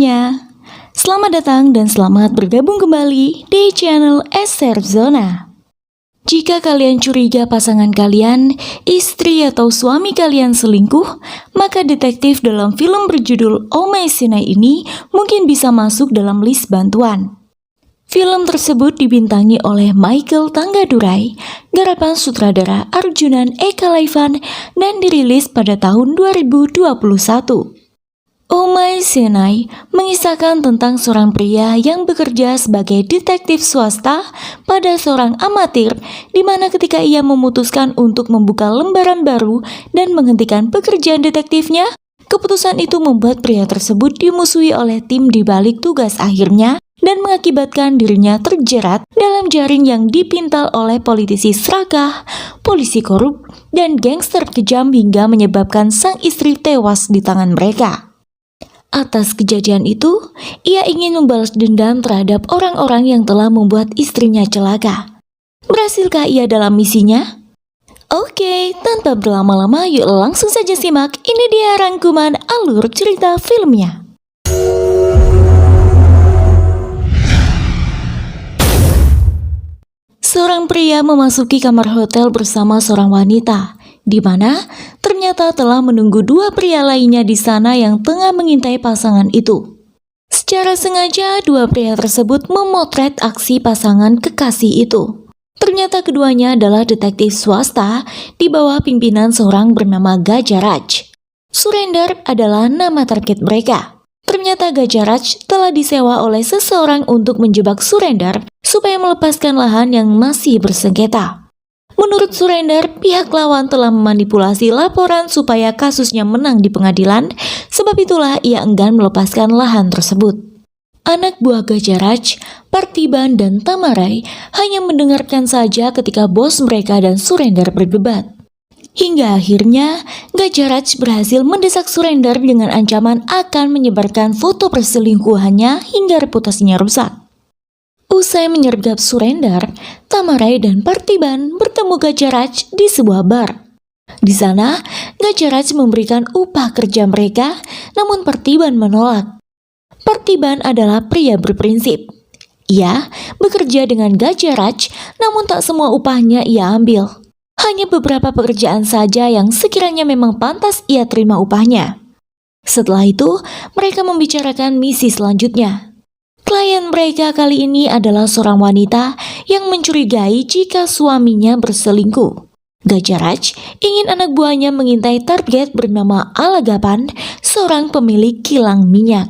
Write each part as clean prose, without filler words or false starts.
semuanya, selamat datang dan selamat bergabung kembali di channel SR Zona. Jika kalian curiga pasangan kalian, istri atau suami kalian selingkuh, maka detektif dalam film berjudul Omae Sinai ini mungkin bisa masuk dalam list bantuan. Film tersebut dibintangi oleh Michael Tanggadurai, garapan sutradara Arjunan Eka Laivan, dan dirilis pada tahun 2021. Omae Sinai mengisahkan tentang seorang pria yang bekerja sebagai detektif swasta pada seorang amatir, di mana ketika ia memutuskan untuk membuka lembaran baru dan menghentikan pekerjaan detektifnya, keputusan itu membuat pria tersebut dimusuhi oleh tim di balik tugas akhirnya dan mengakibatkan dirinya terjerat dalam jaring yang dipintal oleh politisi serakah, polisi korup, dan gangster kejam hingga menyebabkan sang istri tewas di tangan mereka. Atas kejadian itu, ia ingin membalas dendam terhadap orang-orang yang telah membuat istrinya celaka. Berhasilkah ia dalam misinya? Oke, tanpa berlama-lama yuk langsung saja simak. Ini dia rangkuman alur cerita filmnya. Seorang pria memasuki kamar hotel bersama seorang wanita, di mana ternyata telah menunggu dua pria lainnya di sana yang tengah mengintai pasangan itu. Secara sengaja, dua pria tersebut memotret aksi pasangan kekasih itu. Ternyata keduanya adalah detektif swasta di bawah pimpinan seorang bernama Gajaraj. Surrender adalah nama target mereka. Ternyata Gajaraj telah disewa oleh seseorang untuk menjebak Surrender supaya melepaskan lahan yang masih bersengketa. Menurut Surrender, pihak lawan telah memanipulasi laporan supaya kasusnya menang di pengadilan, sebab itulah ia enggan melepaskan lahan tersebut. Anak buah Gajaraj, Parthiban dan Tamarai hanya mendengarkan saja ketika bos mereka dan Surrender berdebat. Hingga akhirnya, Gajaraj berhasil mendesak Surrender dengan ancaman akan menyebarkan foto perselingkuhannya hingga reputasinya rusak. Usai menyergap Surrender, Tamarai dan Parthiban bertemu Gajaraj di sebuah bar. Di sana, Gajaraj memberikan upah kerja mereka, namun Parthiban menolak. Parthiban adalah pria berprinsip. Ia bekerja dengan Gajaraj, namun tak semua upahnya ia ambil. Hanya beberapa pekerjaan saja yang sekiranya memang pantas ia terima upahnya. Setelah itu, mereka membicarakan misi selanjutnya. Klien mereka kali ini adalah seorang wanita yang mencurigai jika suaminya berselingkuh. Gajaraj ingin anak buahnya mengintai target bernama Alagapan, seorang pemilik kilang minyak.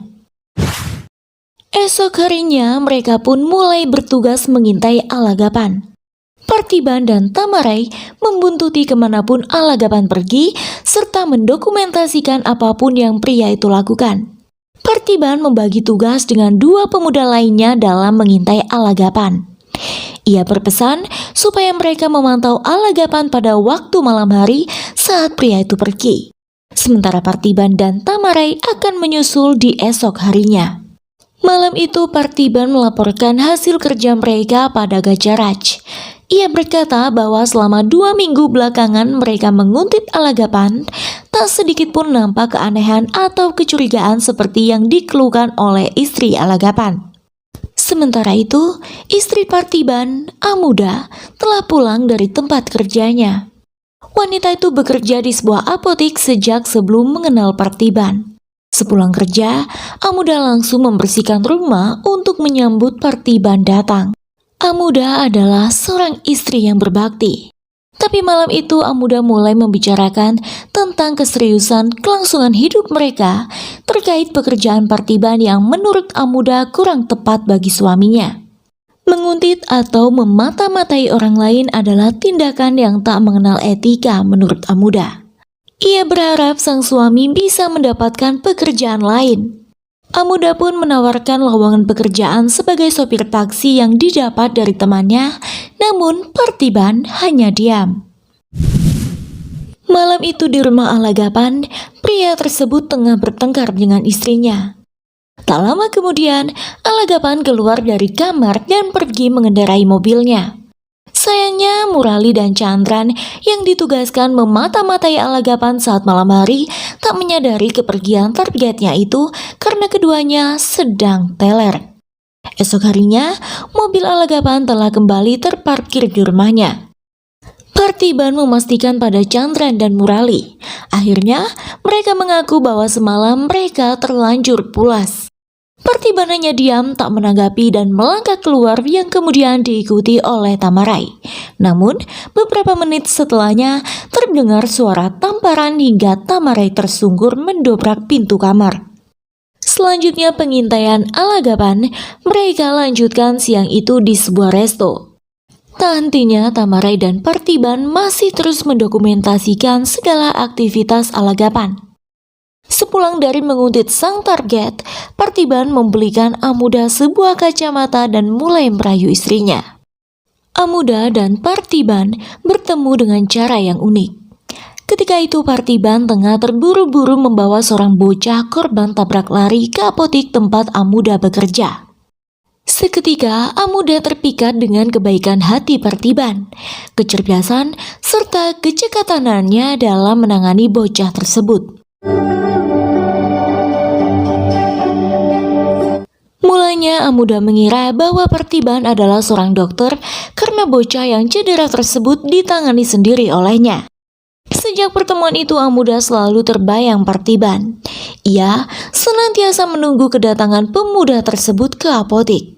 Esok harinya mereka pun mulai bertugas mengintai Alagapan. Parthiban dan Tamarai membuntuti kemanapun Alagapan pergi serta mendokumentasikan apapun yang pria itu lakukan. Parthiban membagi tugas dengan dua pemuda lainnya dalam mengintai Alagapan. Ia berpesan supaya mereka memantau Alagapan pada waktu malam hari saat pria itu pergi. Sementara Parthiban dan Tamarai akan menyusul di esok harinya. Malam itu Parthiban melaporkan hasil kerja mereka pada Gajaraj. Ia berkata bahwa selama 2 minggu belakangan mereka menguntit Alagapan, tak sedikit pun nampak keanehan atau kecurigaan seperti yang dikeluhkan oleh istri Alagapan. Sementara itu, istri Parthiban, Amuda, telah pulang dari tempat kerjanya. Wanita itu bekerja di sebuah apotik sejak sebelum mengenal Parthiban. Sepulang kerja, Amuda langsung membersihkan rumah untuk menyambut Parthiban datang. Amuda adalah seorang istri yang berbakti. Tapi malam itu Amuda mulai membicarakan tentang keseriusan kelangsungan hidup mereka terkait pekerjaan Parthiban yang menurut Amuda kurang tepat bagi suaminya. Menguntit atau memata-matai orang lain adalah tindakan yang tak mengenal etika menurut Amuda. Ia berharap sang suami bisa mendapatkan pekerjaan lain. Amuda pun menawarkan lowongan pekerjaan sebagai sopir taksi yang didapat dari temannya, namun Parthiban hanya diam. Malam itu di rumah Alagapan, pria tersebut tengah bertengkar dengan istrinya. Tak lama kemudian, Alagapan keluar dari kamar dan pergi mengendarai mobilnya. Sayangnya Murali dan Chandran yang ditugaskan memata-matai Alagapan saat malam hari tak menyadari kepergian targetnya itu karena keduanya sedang teler. Esok harinya, mobil Alagapan telah kembali terparkir di rumahnya. Partiban memastikan pada Chandran dan Murali. Akhirnya, mereka mengaku bahwa semalam mereka terlanjur pulas. Partiban hanya diam tak menanggapi dan melangkah keluar yang kemudian diikuti oleh Tamarai. Namun, beberapa menit setelahnya terdengar suara tamparan hingga Tamarai tersungkur mendobrak pintu kamar. Selanjutnya pengintaian Alagapan, mereka lanjutkan siang itu di sebuah resto. Tak hentinya Tamarai dan Partiban masih terus mendokumentasikan segala aktivitas Alagapan. Sepulang dari menguntit sang target, Partiban membelikan Amuda sebuah kacamata dan mulai merayu istrinya. Amuda dan Partiban bertemu dengan cara yang unik. Ketika itu Partiban tengah terburu-buru membawa seorang bocah korban tabrak lari ke apotik tempat Amuda bekerja. Seketika Amuda terpikat dengan kebaikan hati Partiban, kecerdasan, serta kecekatanannya dalam menangani bocah tersebut. Mulanya Amuda mengira bahwa Partiban adalah seorang dokter karena bocah yang cedera tersebut ditangani sendiri olehnya. Sejak pertemuan itu Amuda selalu terbayang Partiban. Ia senantiasa menunggu kedatangan pemuda tersebut ke apotik.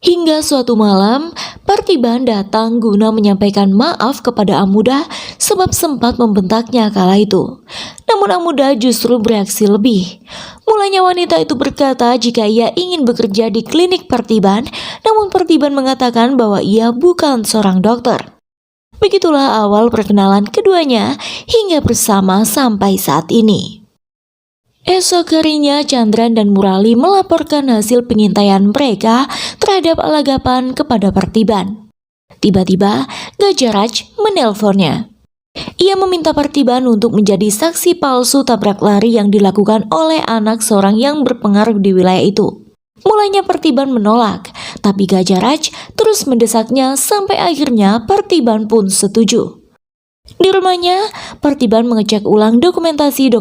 Hingga suatu malam, Partiban datang guna menyampaikan maaf kepada Amuda sebab sempat membentaknya kala itu. Namun Amuda justru bereaksi lebih. Mulanya wanita itu berkata jika ia ingin bekerja di klinik Partiban, namun Partiban mengatakan bahwa ia bukan seorang dokter. Begitulah awal perkenalan keduanya hingga bersama sampai saat ini. Esok harinya Chandran dan Murali melaporkan hasil pengintaian mereka terhadap Alagapan kepada Partiban. Tiba-tiba Gajaraj menelponnya. Ia meminta Partiban untuk menjadi saksi palsu tabrak lari yang dilakukan oleh anak seorang yang berpengaruh di wilayah itu. Mulanya Partiban menolak, tapi Gajaraj terus mendesaknya sampai akhirnya Partiban pun setuju. Di rumahnya, Partiban mengecek ulang dokumentasi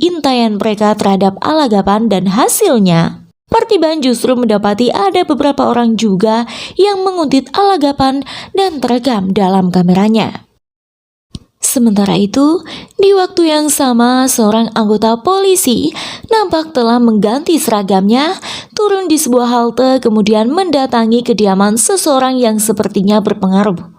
intaian mereka terhadap Alagapan dan hasilnya, Partiban justru mendapati ada beberapa orang juga yang menguntit Alagapan dan terekam dalam kameranya. Sementara itu, di waktu yang sama seorang anggota polisi nampak telah mengganti seragamnya, turun di sebuah halte kemudian mendatangi kediaman seseorang yang sepertinya berpengaruh.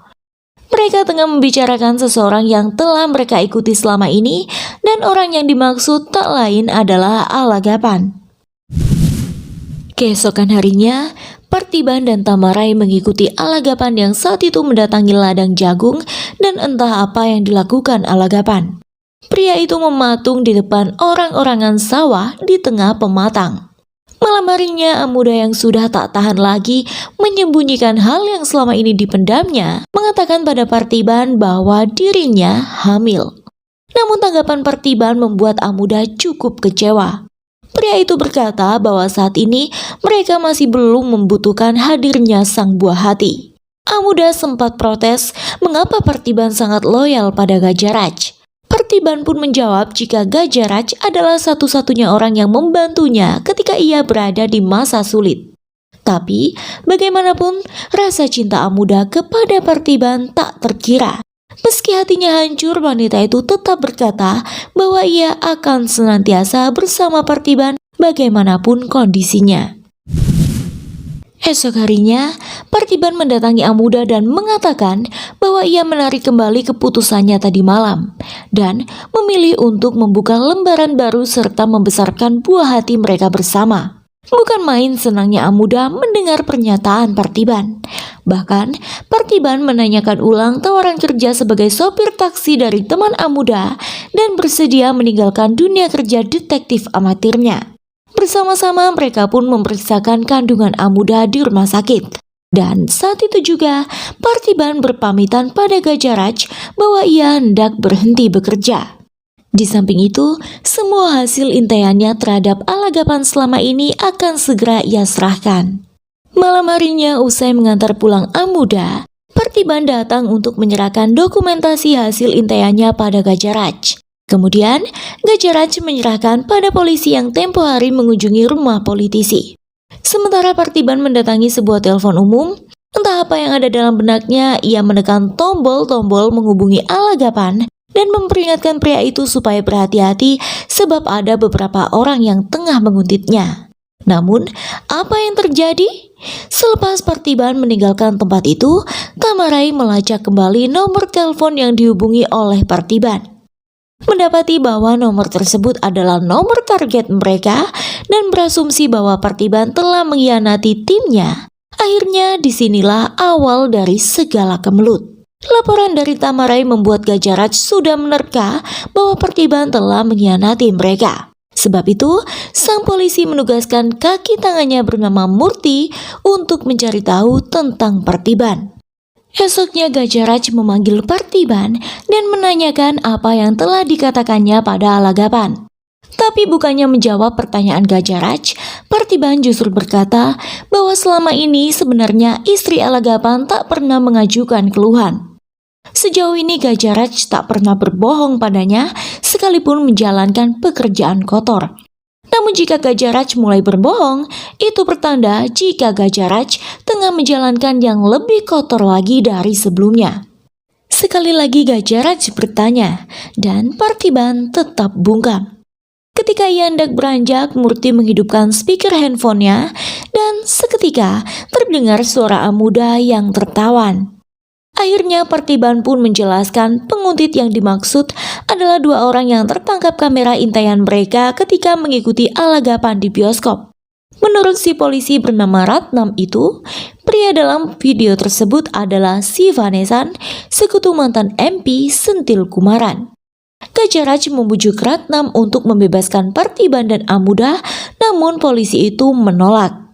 Mereka tengah membicarakan seseorang yang telah mereka ikuti selama ini dan orang yang dimaksud tak lain adalah Alagapan. Keesokan harinya, Partiban dan Tamarai mengikuti Alagapan yang saat itu mendatangi ladang jagung dan entah apa yang dilakukan Alagapan. Pria itu mematung di depan orang-orangan sawah di tengah pematang. Malam harinya Amuda yang sudah tak tahan lagi menyembunyikan hal yang selama ini dipendamnya, mengatakan pada Partiban bahwa dirinya hamil. Namun tanggapan Partiban membuat Amuda cukup kecewa. Pria itu berkata bahwa saat ini mereka masih belum membutuhkan hadirnya sang buah hati. Amuda sempat protes mengapa Partiban sangat loyal pada Gajaraj. Partiban pun menjawab jika Gajaraj adalah satu-satunya orang yang membantunya ketika ia berada di masa sulit. Tapi, bagaimanapun, rasa cinta Amuda kepada Partiban tak terkira. Meski hatinya hancur, wanita itu tetap berkata bahwa ia akan senantiasa bersama Partiban bagaimanapun kondisinya. Esok harinya, Partiban mendatangi Amuda dan mengatakan bahwa ia menarik kembali keputusannya tadi malam dan memilih untuk membuka lembaran baru serta membesarkan buah hati mereka bersama. Bukan main senangnya Amuda mendengar pernyataan Partiban. Bahkan, Partiban menanyakan ulang tawaran kerja sebagai sopir taksi dari teman Amuda dan bersedia meninggalkan dunia kerja detektif amatirnya. Bersama-sama mereka pun memeriksakan kandungan Amuda di rumah sakit. Dan saat itu juga Partiban berpamitan pada Gajaraj bahwa ia hendak berhenti bekerja. Di samping itu, semua hasil intaiannya terhadap Alagapan selama ini akan segera ia serahkan. Malam harinya usai mengantar pulang Amuda, Partiban datang untuk menyerahkan dokumentasi hasil intaiannya pada Gajaraj. Kemudian, Gajaraj menyerahkan pada polisi yang tempo hari mengunjungi rumah politisi. Sementara Partiban mendatangi sebuah telepon umum, entah apa yang ada dalam benaknya, ia menekan tombol-tombol menghubungi Alagapan dan memperingatkan pria itu supaya berhati-hati sebab ada beberapa orang yang tengah menguntitnya. Namun, apa yang terjadi? Selepas Partiban meninggalkan tempat itu, Tamarai melacak kembali nomor telepon yang dihubungi oleh Partiban. Mendapati bahwa nomor tersebut adalah nomor target mereka dan berasumsi bahwa Partiban telah mengkhianati timnya. Akhirnya disinilah awal dari segala kemelut. Laporan dari Tamarai membuat Gajaraj sudah menerka bahwa Partiban telah mengkhianati mereka. Sebab itu, sang polisi menugaskan kaki tangannya bernama Murti untuk mencari tahu tentang Partiban. Esoknya Gajaraj memanggil Partiban dan menanyakan apa yang telah dikatakannya pada Alagapan. Tapi bukannya menjawab pertanyaan Gajaraj, Partiban justru berkata bahwa selama ini sebenarnya istri Alagapan tak pernah mengajukan keluhan. Sejauh ini Gajaraj tak pernah berbohong padanya sekalipun menjalankan pekerjaan kotor. Namun jika Gajaraj mulai berbohong, itu pertanda jika Gajaraj tengah menjalankan yang lebih kotor lagi dari sebelumnya. Sekali lagi Gajaraj bertanya, dan Partiban tetap bungkam. Ketika ia hendak beranjak, Murti menghidupkan speaker handphonenya dan seketika terdengar suara Amuda yang tertawan. Akhirnya Partiban pun menjelaskan penguntit yang dimaksud adalah dua orang yang tertangkap kamera intaian mereka ketika mengikuti Alagapan di bioskop. Menurut si polisi bernama Ratnam itu, pria dalam video tersebut adalah si Vanesan, sekutu mantan MP Sentil Kumaran. Gajaraj membujuk Ratnam untuk membebaskan Partiban dan Amuda, namun polisi itu menolak.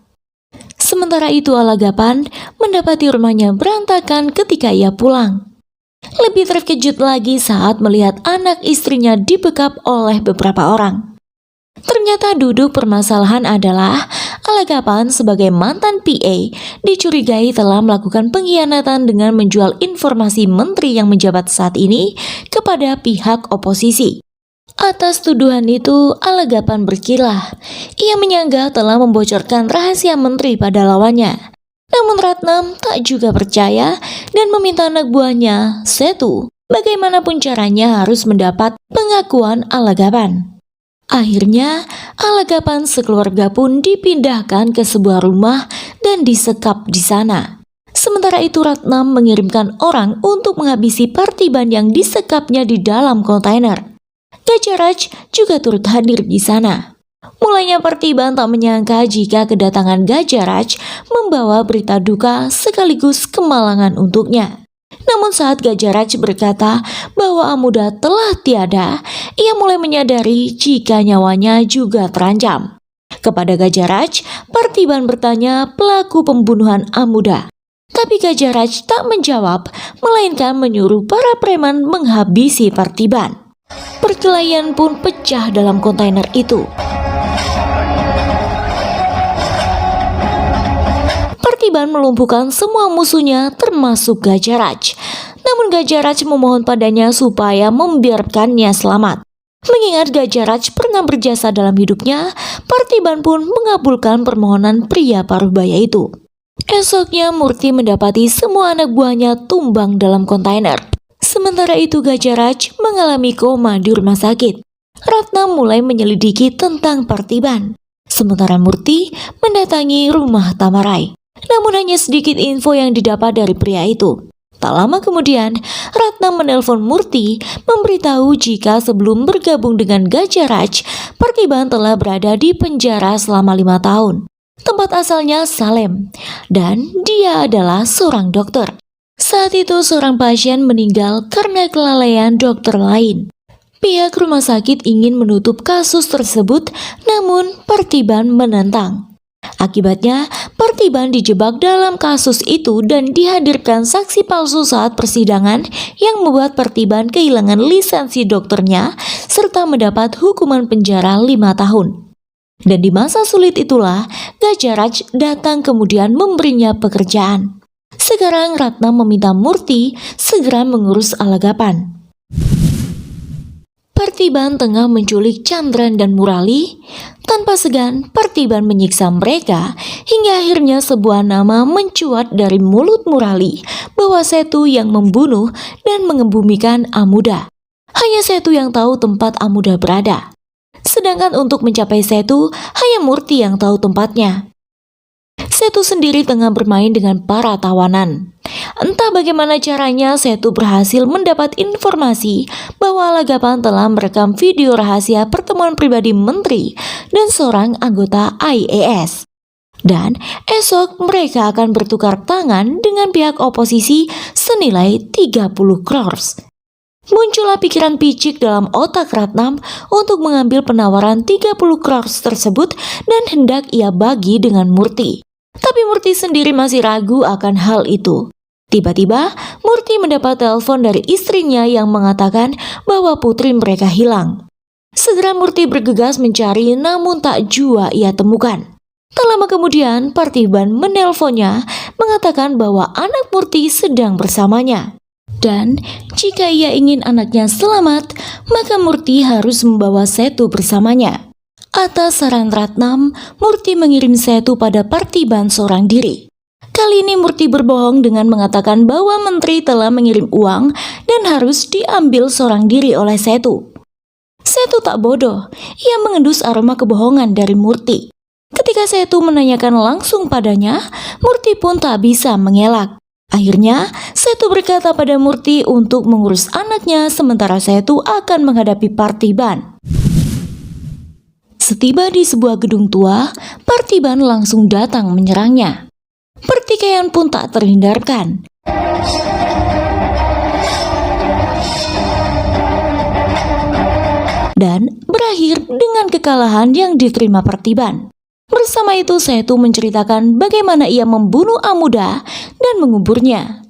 Sementara itu Alagapan mendapati rumahnya berantakan ketika ia pulang. Lebih terkejut lagi saat melihat anak istrinya dibekap oleh beberapa orang. Ternyata duduk permasalahan adalah Alagapan sebagai mantan PA dicurigai telah melakukan pengkhianatan dengan menjual informasi menteri yang menjabat saat ini kepada pihak oposisi. Atas tuduhan itu, Alagapan berkilah. Ia menyangka telah membocorkan rahasia menteri pada lawannya. Namun Ratnam tak juga percaya dan meminta anak buahnya, Setu, bagaimanapun caranya harus mendapat pengakuan Alagapan. Akhirnya, Alagapan sekeluarga pun dipindahkan ke sebuah rumah dan disekap di sana. Sementara itu Ratnam mengirimkan orang untuk menghabisi Partiban yang disekapnya di dalam kontainer. Gajaraj juga turut hadir di sana. Mulanya Partiban tak menyangka jika kedatangan Gajaraj membawa berita duka sekaligus kemalangan untuknya. Namun saat Gajaraj berkata bahwa Amuda telah tiada, ia mulai menyadari jika nyawanya juga terancam. Kepada Gajaraj, Partiban bertanya pelaku pembunuhan Amuda. Tapi Gajaraj tak menjawab, melainkan menyuruh para preman menghabisi Partiban. Perkelahian pun pecah dalam kontainer itu. Partiban melumpuhkan semua musuhnya termasuk Gajaraj. Namun Gajaraj memohon padanya supaya membiarkannya selamat. Mengingat Gajaraj pernah berjasa dalam hidupnya, Partiban pun mengabulkan permohonan pria paruhbaya itu. Esoknya Murti mendapati semua anak buahnya tumbang dalam kontainer. Sementara itu Gajaraj mengalami koma di rumah sakit. Ratnam mulai menyelidiki tentang Partiban. Sementara Murti mendatangi rumah Tamarai. Namun hanya sedikit info yang didapat dari pria itu. Tak lama kemudian, Ratnam menelpon Murti memberitahu jika sebelum bergabung dengan Gajaraj, Partiban telah berada di penjara selama 5 tahun. Tempat asalnya Salem, dan dia adalah seorang dokter. Saat itu seorang pasien meninggal karena kelalaian dokter lain. Pihak rumah sakit ingin menutup kasus tersebut, namun Partiban menentang. Akibatnya, Partiban dijebak dalam kasus itu dan dihadirkan saksi palsu saat persidangan yang membuat Partiban kehilangan lisensi dokternya serta mendapat hukuman penjara 5 tahun. Dan di masa sulit itulah, Gajaraj datang kemudian memberinya pekerjaan. Sekarang Ratnam meminta Murti segera mengurus Alagapan. Parthiban tengah menculik Chandran dan Murali. Tanpa segan, Parthiban menyiksa mereka hingga akhirnya sebuah nama mencuat dari mulut Murali bahwa Setu yang membunuh dan mengebumikan Amuda. Hanya Setu yang tahu tempat Amuda berada. Sedangkan untuk mencapai Setu, hanya Murti yang tahu tempatnya. Setu sendiri tengah bermain dengan para tawanan. Entah bagaimana caranya Setu berhasil mendapat informasi bahwa Alagapan telah merekam video rahasia pertemuan pribadi menteri dan seorang anggota IAS. Dan esok mereka akan bertukar tangan dengan pihak oposisi senilai 30 crores. Muncullah pikiran picik dalam otak Ratnam untuk mengambil penawaran 30 crores tersebut dan hendak ia bagi dengan Murti. Tapi Murti sendiri masih ragu akan hal itu. Tiba-tiba, Murti mendapat telepon dari istrinya yang mengatakan bahwa putri mereka hilang. Segera Murti bergegas mencari namun tak jua ia temukan. Tak lama kemudian, Parthiban menelponnya mengatakan bahwa anak Murti sedang bersamanya. Dan jika ia ingin anaknya selamat, maka Murti harus membawa Setu bersamanya. Atas saran Ratnam, Murti mengirim Setu pada Parthiban seorang diri. Kali ini Murti berbohong dengan mengatakan bahwa menteri telah mengirim uang dan harus diambil seorang diri oleh Setu. Setu tak bodoh, ia mengendus aroma kebohongan dari Murti. Ketika Setu menanyakan langsung padanya, Murti pun tak bisa mengelak. Akhirnya, Setu berkata pada Murti untuk mengurus anaknya sementara Setu akan menghadapi Parthiban. Setiba di sebuah gedung tua, Parthiban langsung datang menyerangnya. Pertikaian pun tak terhindarkan. Dan berakhir dengan kekalahan yang diterima Parthiban. Bersama itu Setu menceritakan bagaimana ia membunuh Amuda dan menguburnya.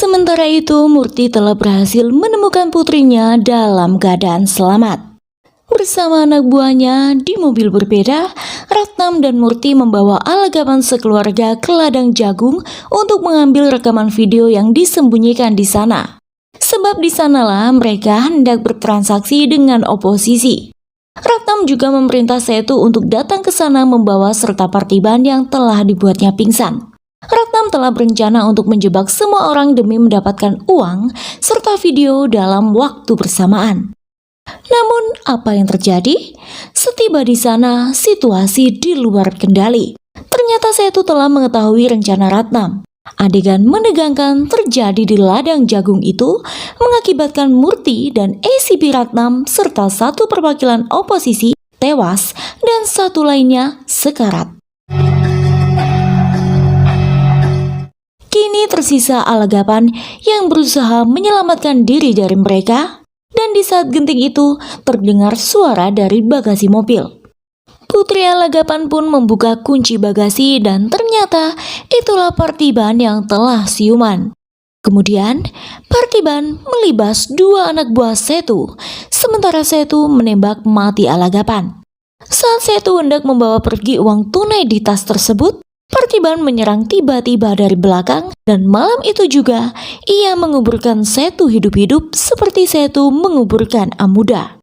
Sementara itu Murti telah berhasil menemukan putrinya dalam keadaan selamat. Bersama anak buahnya di mobil berbeda, Ratnam dan Murti membawa Alagapan sekeluarga ke ladang jagung untuk mengambil rekaman video yang disembunyikan di sana. Sebab di sanalah mereka hendak bertransaksi dengan oposisi. Ratnam juga memerintah Setu untuk datang ke sana membawa serta Parthiban yang telah dibuatnya pingsan. Ratnam telah berencana untuk menjebak semua orang demi mendapatkan uang serta video dalam waktu bersamaan. Namun apa yang terjadi? Setiba di sana, situasi di luar kendali. Ternyata Setu telah mengetahui rencana Ratnam. Adegan menegangkan terjadi di ladang jagung itu mengakibatkan Murti dan ACP Ratnam serta satu perwakilan oposisi tewas dan satu lainnya sekarat. Kini tersisa Alagapan yang berusaha menyelamatkan diri dari mereka, dan di saat genting itu terdengar suara dari bagasi mobil. Putri Alagapan pun membuka kunci bagasi dan ternyata itulah Parthiban yang telah siuman. Kemudian Parthiban melibas dua anak buah Setu, sementara Setu menembak mati Alagapan. Saat Setu hendak membawa pergi uang tunai di tas tersebut, Parthiban menyerang tiba-tiba dari belakang dan malam itu juga ia menguburkan Setu hidup-hidup seperti Setu menguburkan Amuda.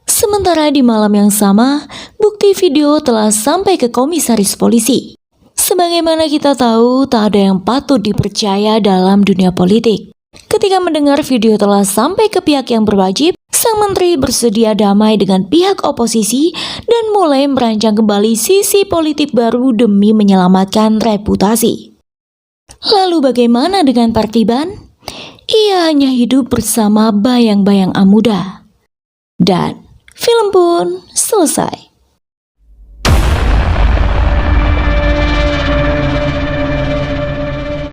Sementara di malam yang sama, bukti video telah sampai ke komisaris polisi. Sebagaimana kita tahu, tak ada yang patut dipercaya dalam dunia politik. Ketika mendengar video telah sampai ke pihak yang berwajib, sang menteri bersedia damai dengan pihak oposisi dan mulai merancang kembali sisi politik baru demi menyelamatkan reputasi. Lalu bagaimana dengan Parthiban? Ia hanya hidup bersama bayang-bayang Amuda. Dan film pun selesai.